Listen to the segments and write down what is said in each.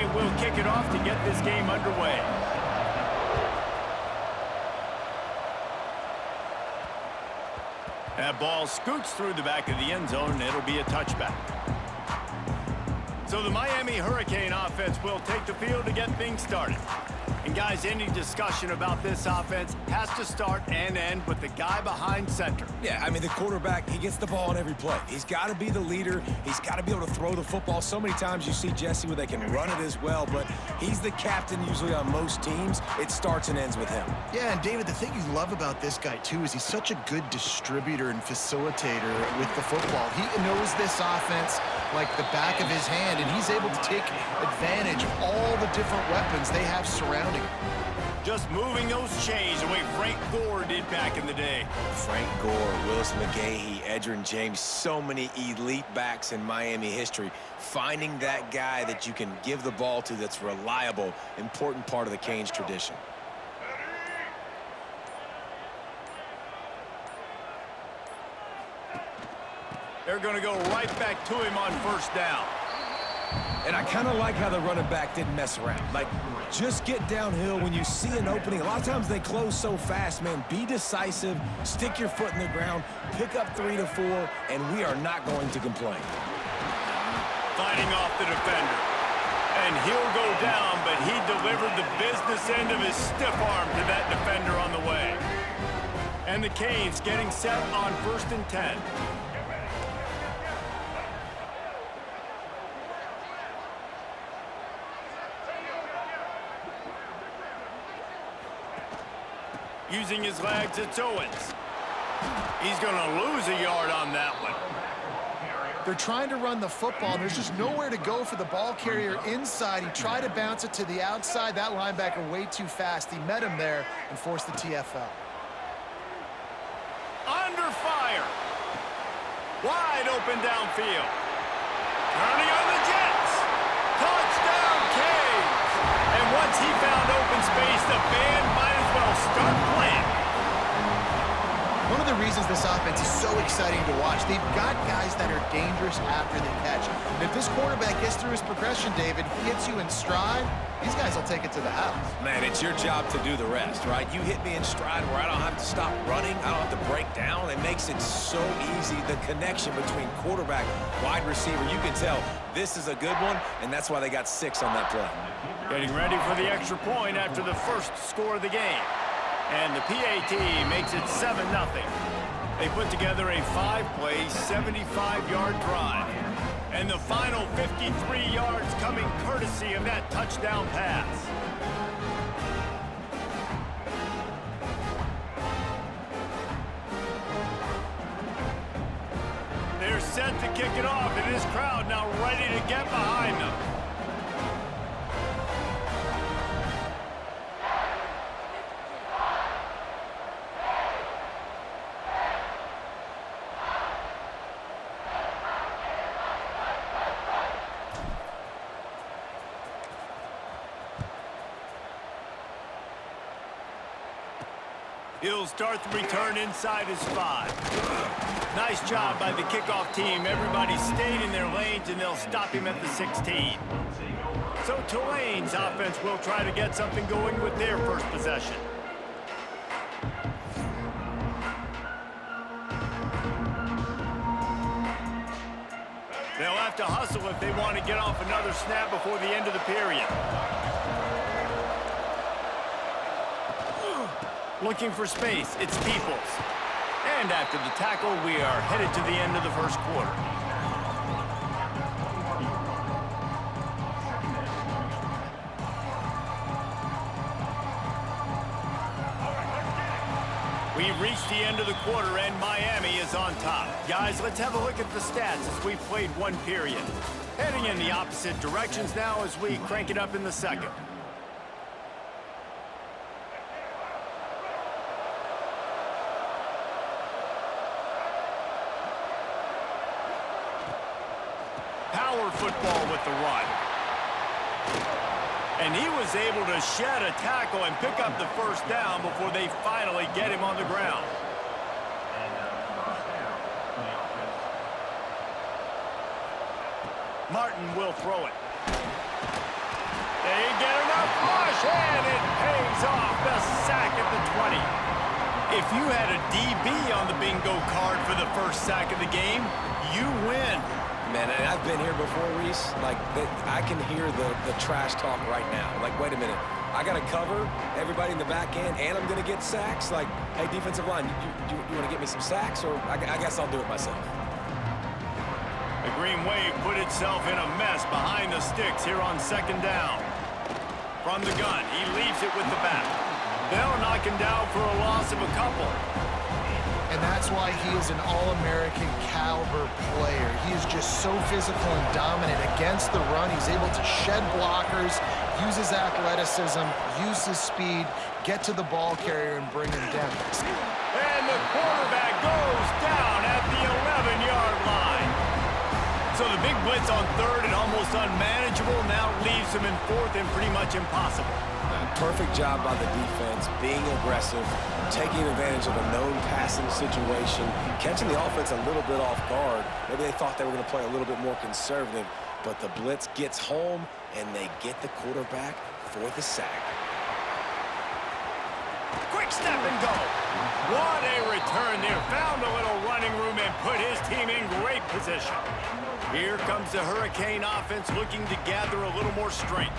will kick it off to get this game underway. That ball scoots through the back of the end zone, and it'll be a touchback. So the Miami Hurricane offense will take the field to get things started. And guys, any discussion about this offense has to start and end with the guy behind center. Yeah, I mean, the quarterback, he gets the ball on every play. He's got to be the leader. He's got to be able to throw the football. So many times you see Jesse where they can run it as well, but he's the captain usually on most teams. It starts and ends with him. Yeah, and David, the thing you love about this guy, too, is he's such a good distributor and facilitator with the football. He knows this offense like the back of his hand, and he's able to take advantage of all the different weapons they have surrounding him. Just moving those chains the way Frank Gore did back in the day. Frank Gore, Willis McGahee, Edgerrin James, so many elite backs in Miami history. Finding that guy that you can give the ball to that's reliable, important part of the Canes tradition. They're going to go right back to him on first down. And I kind of like how the running back didn't mess around. Like, just get downhill when you see an opening. A lot of times they close so fast, man. Be decisive, stick your foot in the ground, pick up 3 to 4, and we are not going to complain. Fighting off the defender. And he'll go down, but he delivered the business end of his stiff arm to that defender on the way. And the Canes getting set on 1st and 10. Using his legs, it's Owens. He's going to lose a yard on that one. They're trying to run the football, and there's just nowhere to go for the ball carrier inside. He tried to bounce it to the outside. That linebacker way too fast. He met him there and forced the TFL. Under fire. Wide open downfield. Turning on the Jets. Touchdown, Canes. And once he found open space, the band might as well start playing. One of the reasons this offense is so exciting to watch, they've got guys that are dangerous after the catch. And if this quarterback gets through his progression, David, hits you in stride, these guys will take it to the house. Man, it's your job to do the rest, right? You hit me in stride where I don't have to stop running. I don't have to break down. It makes it so easy. The connection between quarterback, wide receiver, you can tell this is a good one, and that's why they got 6 on that play. Getting ready for the extra point after the first score of the game. And the PAT makes it 7-0. They put together a 5-play, 75-yard drive. And the final 53 yards coming courtesy of that touchdown pass. They're set to kick it off, and this crowd now ready to get behind them. He'll start the return inside his 5. Nice job by the kickoff team. Everybody stayed in their lanes, and they'll stop him at the 16. So Tulane's offense will try to get something going with their first possession. They'll have to hustle if they want to get off another snap before the end of the period. Looking for space, it's Peoples. And after the tackle, we are headed to the end of the first quarter. We've reached the end of the quarter, and Miami is on top. Guys, let's have a look at the stats as we've played one period. Heading in the opposite directions now as we crank it up in the second. Power football with the run. And he was able to shed a tackle and pick up the first down before they finally get him on the ground. Martin will throw it. They get enough push, and it pays off the sack at the 20. If you had a DB on the bingo card for the first sack of the game, you win. Man, and I've been here before, Reese. Like, I can hear the trash talk right now. Like, wait a minute. I got to cover everybody in the back end, and I'm going to get sacks? Like, hey, defensive line, you want to get me some sacks? Or I guess I'll do it myself. The Green Wave put itself in a mess behind the sticks here on second down. From the gun, he leaves it with the back. They'll knock him down for a loss of a couple. And that's why he is an All-American caliber player. He is just so physical and dominant against the run. He's able to shed blockers, use his athleticism, use his speed, get to the ball carrier, and bring him down. And the quarterback goes down at the 11-yard line. So the big blitz on third and almost unmanageable now leaves him in fourth and pretty much impossible. Perfect job by the defense, being aggressive, taking advantage of a known passing situation, catching the offense a little bit off guard. Maybe they thought they were going to play a little bit more conservative, but the blitz gets home, and they get the quarterback for the sack. Quick step and go. What a return there. Found a little running room and put his team in great position. Here comes the Hurricane offense looking to gather a little more strength.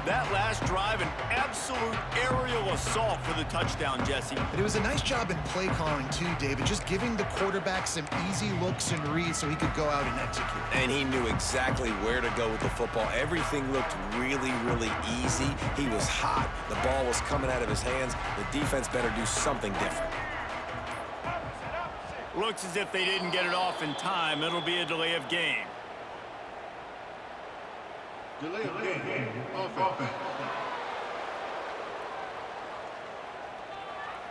That last drive, an absolute aerial assault for the touchdown, Jesse. But it was a nice job in play calling too, David, just giving the quarterback some easy looks and reads so he could go out and execute. And he knew exactly where to go with the football. Everything looked really, really easy. He was hot. The ball was coming out of his hands. The defense better do something different. Looks as if they didn't get it off in time. It'll be a delay of game. Delay of game. Offense.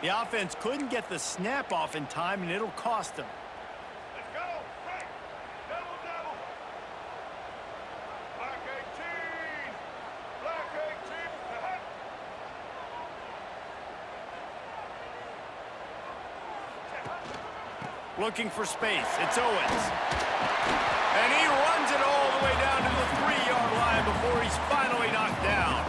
The offense couldn't get the snap off in time, and it'll cost them. Let's go. Right. Double, double. Black 18. Black 18. Looking for space. It's Owens. And he runs it all the way down to the 3-yard line before he's finally knocked down.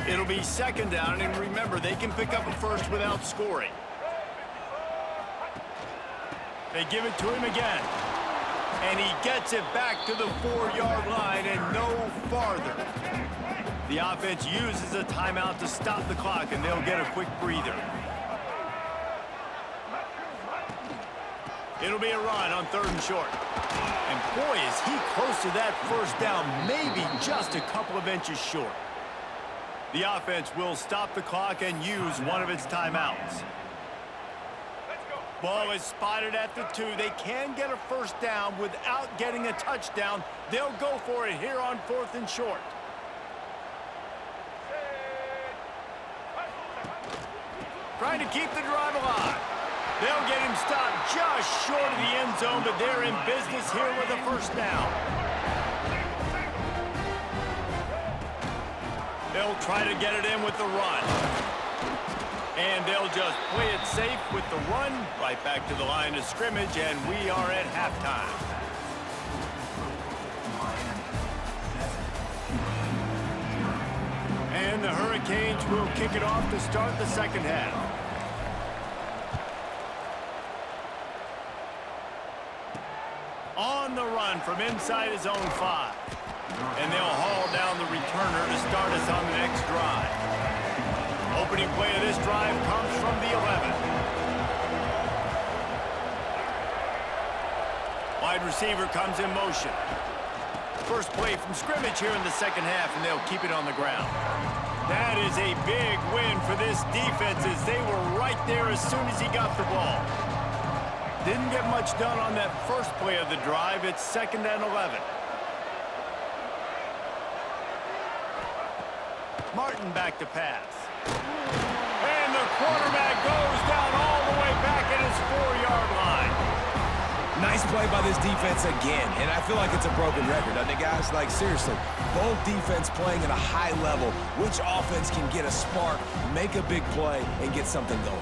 It'll be second down, and remember, they can pick up a first without scoring. They give it to him again. And he gets it back to the 4-yard line and no farther. The offense uses a timeout to stop the clock, and they'll get a quick breather. It'll be a run on third and short. And boy, is he close to that first down, maybe just a couple of inches short. The offense will stop the clock and use one of its timeouts. Ball is spotted at the 2. They can get a first down without getting a touchdown. They'll go for it here on fourth and short. Trying to keep the drive alive. They'll get him stopped just short of the end zone, but they're in business here with a first down. They'll try to get it in with the run. And they'll just play it safe with the run right back to the line of scrimmage, and we are at halftime. And the Hurricanes will kick it off to start the second half. On the run from inside his own 5. And they'll haul down the returner to start us on the next drive. Opening play of this drive comes from the 11. Wide receiver comes in motion. First play from scrimmage here in the second half, and they'll keep it on the ground. That is a big win for this defense, as they were right there as soon as he got the ball. Didn't get much done on that first play of the drive. It's second and 11. Martin back to pass. And the quarterback goes down all the way back at his 4-yard line. Nice play by this defense again, and I feel like it's a broken record, doesn't it, guys? Like, seriously, both defense playing at a high level. Which offense can get a spark, make a big play, and get something going?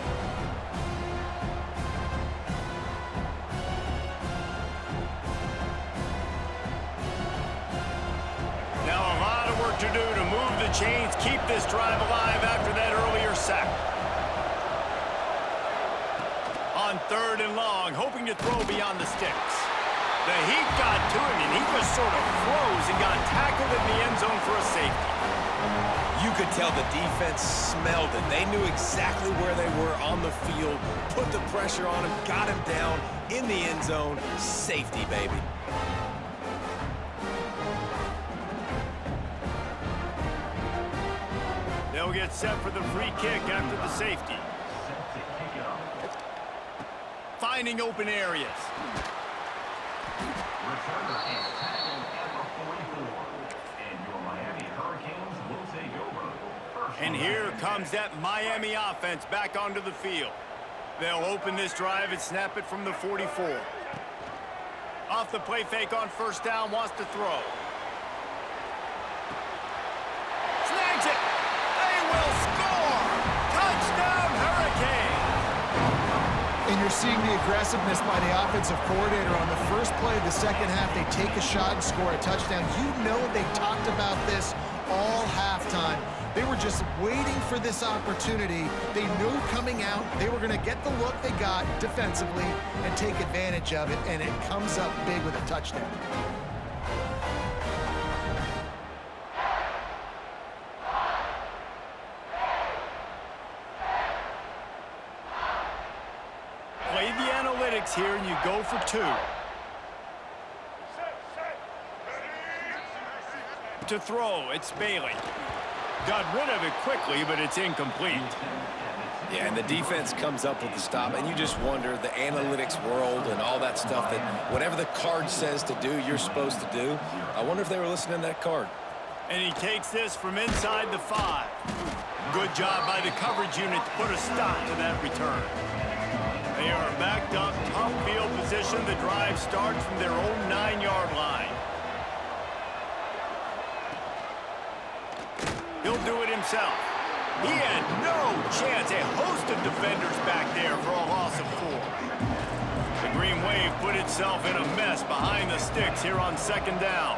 to do to move the chains, keep this drive alive after that earlier sack. On 3rd and long, hoping to throw beyond the sticks. The heat got to him, and he just sort of froze and got tackled in the end zone for a safety. You could tell the defense smelled it. They knew exactly where they were on the field, put the pressure on him, got him down in the end zone. Safety, baby. They'll get set for the free kick after the safety. Finding open areas. And here comes that Miami offense back onto the field. They'll open this drive and snap it from the 44. Off the play fake on 1st down, wants to throw. Snags it. They will score. Touchdown, Hurricane. And you're seeing the aggressiveness by the offensive coordinator on the first play of the second half. They take a shot and score a touchdown. You know they talked about this all halftime. They were just waiting for this opportunity. They knew coming out they were going to get the look they got defensively and take advantage of it, and it comes up big with a touchdown. Play the analytics here, and you go for 2. To throw, it's Bailey. Got rid of it quickly, but it's incomplete. Yeah, and the defense comes up with the stop, and you just wonder, the analytics world and all that stuff, that whatever the card says to do, you're supposed to do. I wonder if they were listening to that card. And he takes this from inside the 5. Good job by the coverage unit to put a stop to that return. They are backed up, tough field position. The drive starts from their own 9-yard line. He'll do it himself. He had no chance. A host of defenders back there for a loss of 4. The Green Wave put itself in a mess behind the sticks here on 2nd down.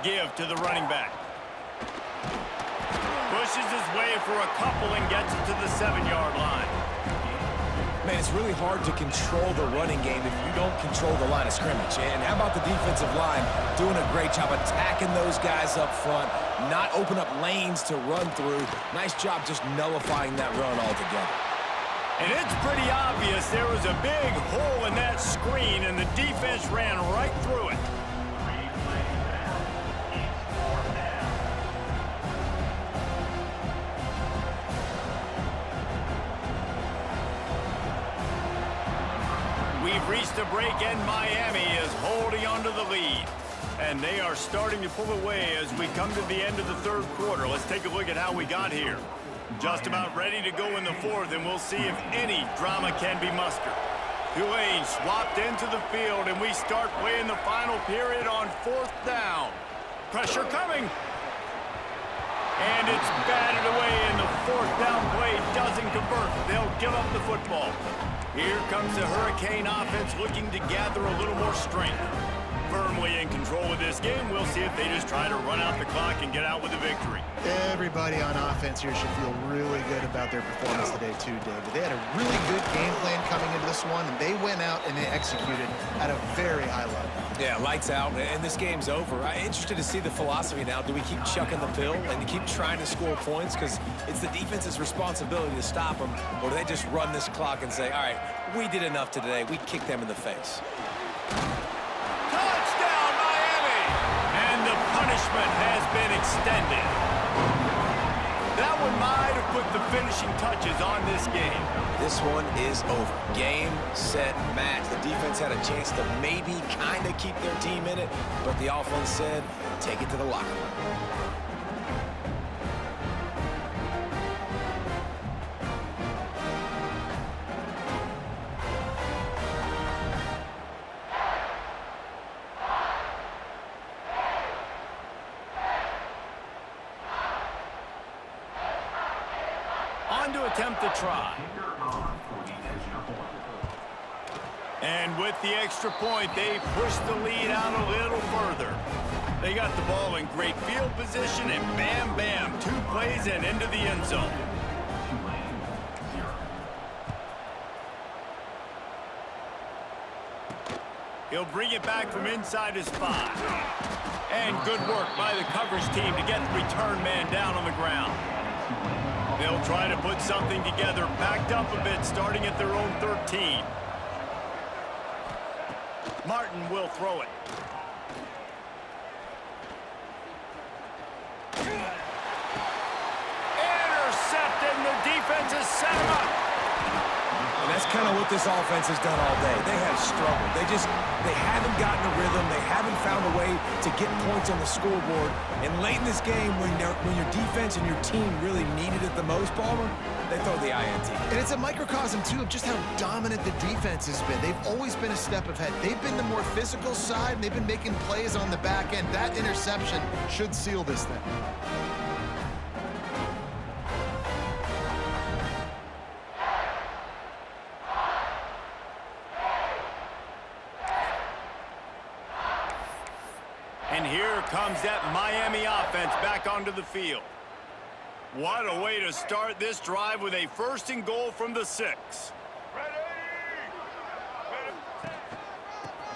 Give to the running back. Pushes his way for a couple and gets it to the 7-yard line. Man, it's really hard to control the running game if you don't control the line of scrimmage. And how about the defensive line doing a great job attacking those guys up front, not open up lanes to run through. Nice job just nullifying that run altogether. And it's pretty obvious there was a big hole in that screen, and the defense ran right through it. We've reached a break, and Miami is holding onto the lead. And they are starting to pull away as we come to the end of the 3rd quarter. Let's take a look at how we got here. Just about ready to go in the 4th, and we'll see if any drama can be mustered. Tulane swapped into the field, and we start playing the final period on 4th down. Pressure coming. And it's batted away, and the 4th down play doesn't convert. They'll give up the football. Here comes the Hurricane offense looking to gather a little more strength. Firmly in control of this game. We'll see if they just try to run out the clock and get out with a victory. Everybody on offense here should feel really good about their performance today too, David. They had a really good game plan coming into this one, and they went out and they executed at a very high level. Yeah, lights out, and this game's over. I'm interested to see the philosophy now. Do we keep chucking the pill and keep trying to score points because it's the defense's responsibility to stop them, or do they just run this clock and say, all right, we did enough today, we kicked them in the face? Touchdown, Miami! And the punishment has been extended. That one might have put the finishing touches on this game. This one is over. Game, set, match. The defense had a chance to maybe kind of keep their team in it, but the offense said, take it to the locker room. On to attempt the try. And with the extra point, they push the lead out a little further. They got the ball in great field position, and bam, bam, 2 plays and into the end zone. He'll bring it back from inside his 5. And good work by the coverage team to get the return man down on the ground. They'll try to put something together, backed up a bit, starting at their own 13. Martin will throw it. Intercepted, and the defense has set him up. And that's kind of what this offense has done all day. They have struggled. They haven't gotten a rhythm. They haven't found a way to get points on the scoreboard. And late in this game, when your defense and your team really needed it the most, Palmer, they throw the INT. And it's a microcosm, too, of just how dominant the defense has been. They've always been a step ahead. They've been the more physical side, and they've been making plays on the back end. That interception should seal this thing. And here comes that Miami offense back onto the field. What a way to start this drive with a 1st and goal from the 6.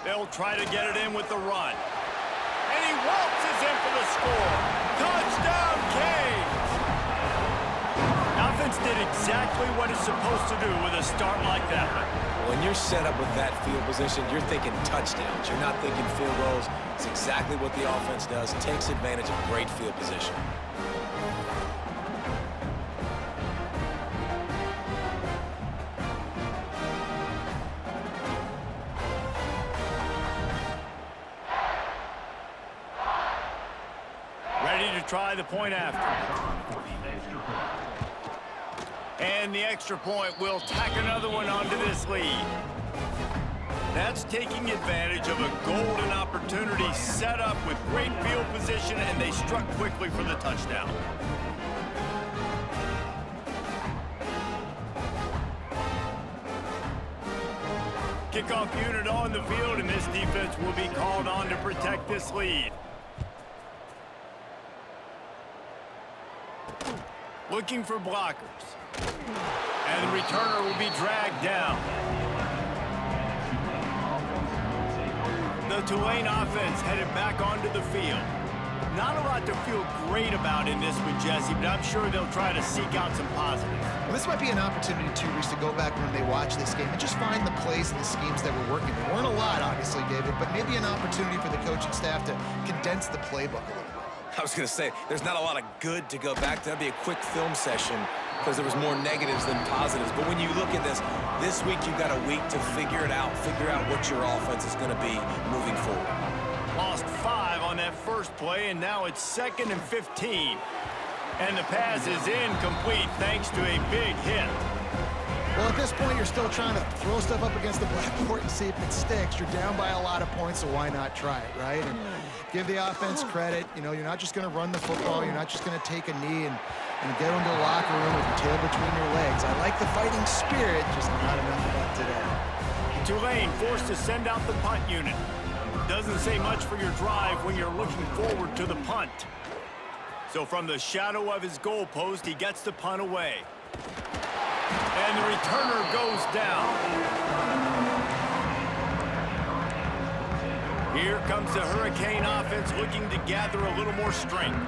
They'll try to get it in with the run. And he waltzes in for the score. Touchdown, Canes! Offense did exactly what it's supposed to do with a start like that. When you're set up with that field position, you're thinking touchdowns. You're not thinking field goals. It's exactly what the offense does. Takes advantage of great field position. Ready to try the point after. And the extra point will tack another one onto this lead. That's taking advantage of a golden opportunity set up with great field position, and they struck quickly for the touchdown. Kickoff unit on the field, and this defense will be called on to protect this lead. Looking for blockers. And the returner will be dragged down. The Tulane offense headed back onto the field. Not a lot to feel great about in this one, Jesse, but I'm sure they'll try to seek out some positives. Well, this might be an opportunity, too, Reese, to go back when they watch this game and just find the plays and the schemes that were working. There weren't a lot, obviously, David, but maybe an opportunity for the coaching staff to condense the playbook a little bit. I was going to say, there's not a lot of good to go back to. That'd be a quick film session because there was more negatives than positives. But when you look at this week you've got a week to figure it out, figure out what your offense is going to be moving forward. Lost 5 on that first play, and now it's 2nd and 15. And the pass is incomplete thanks to a big hit. Well, at this point, you're still trying to throw stuff up against the blackboard and see if it sticks. You're down by a lot of points, so why not try it, right? And give the offense credit. You know, you're not just going to run the football. You're not just going to take a knee and get into the locker room with your tail between your legs. I like the fighting spirit, just not enough of that today. Tulane forced to send out the punt unit. Doesn't say much for your drive when you're looking forward to the punt. So from the shadow of his goalpost, he gets the punt away. And the returner goes down. Here comes the Hurricane offense looking to gather a little more strength.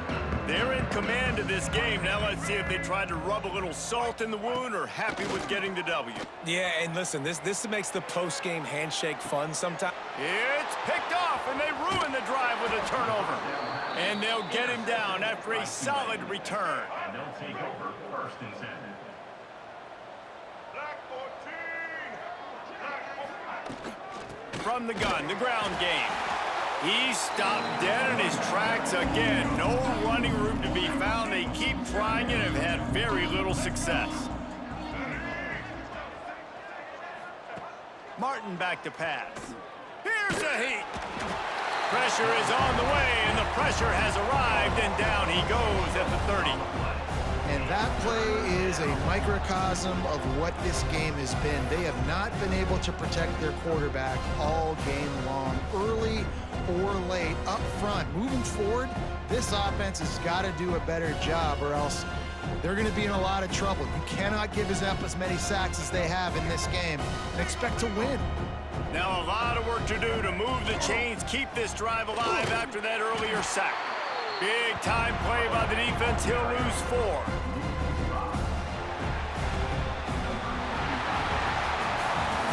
They're in command of this game. Now let's see if they try to rub a little salt in the wound or happy with getting the W. Yeah, and listen, this makes the post-game handshake fun sometimes. It's picked off, and they ruin the drive with a turnover. And they'll get him down after a solid return. And they'll take over 1st and 10. Black 14. Black 14. From the gun, the ground game. He stopped dead in his tracks again. No running room to be found. They keep trying and have had very little success. Martin back to pass. Here's a heat. Pressure is on the way, and the pressure has arrived, and down he goes at the 30. And that play is a microcosm of what this game has been. They have not been able to protect their quarterback all game long, early or late, up front. Moving forward, this offense has got to do a better job, or else they're going to be in a lot of trouble. You cannot give up as many sacks as they have in this game and expect to win. Now a lot of work to do to move the chains, keep this drive alive after that earlier sack. Big time play by the defense. He'll lose 4.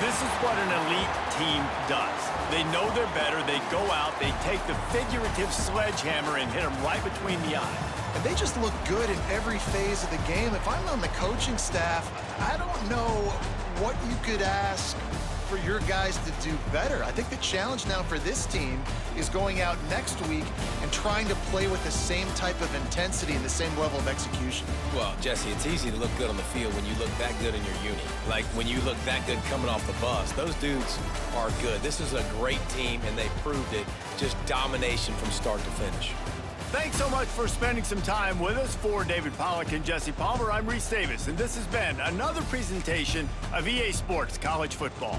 This is what an elite team does. They know they're better. They go out, they take the figurative sledgehammer and hit them right between the eyes. And they just look good in every phase of the game. If I'm on the coaching staff, I don't know what you could ask for your guys to do better. I think the challenge now for this team is going out next week and trying to play with the same type of intensity and the same level of execution. Well, Jesse, it's easy to look good on the field when you look that good in your uni. Like when you look that good coming off the bus. Those dudes are good. This is a great team, and they proved it. Just domination from start to finish. Thanks so much for spending some time with us. For David Pollack and Jesse Palmer, I'm Reese Davis, and this has been another presentation of EA Sports College Football.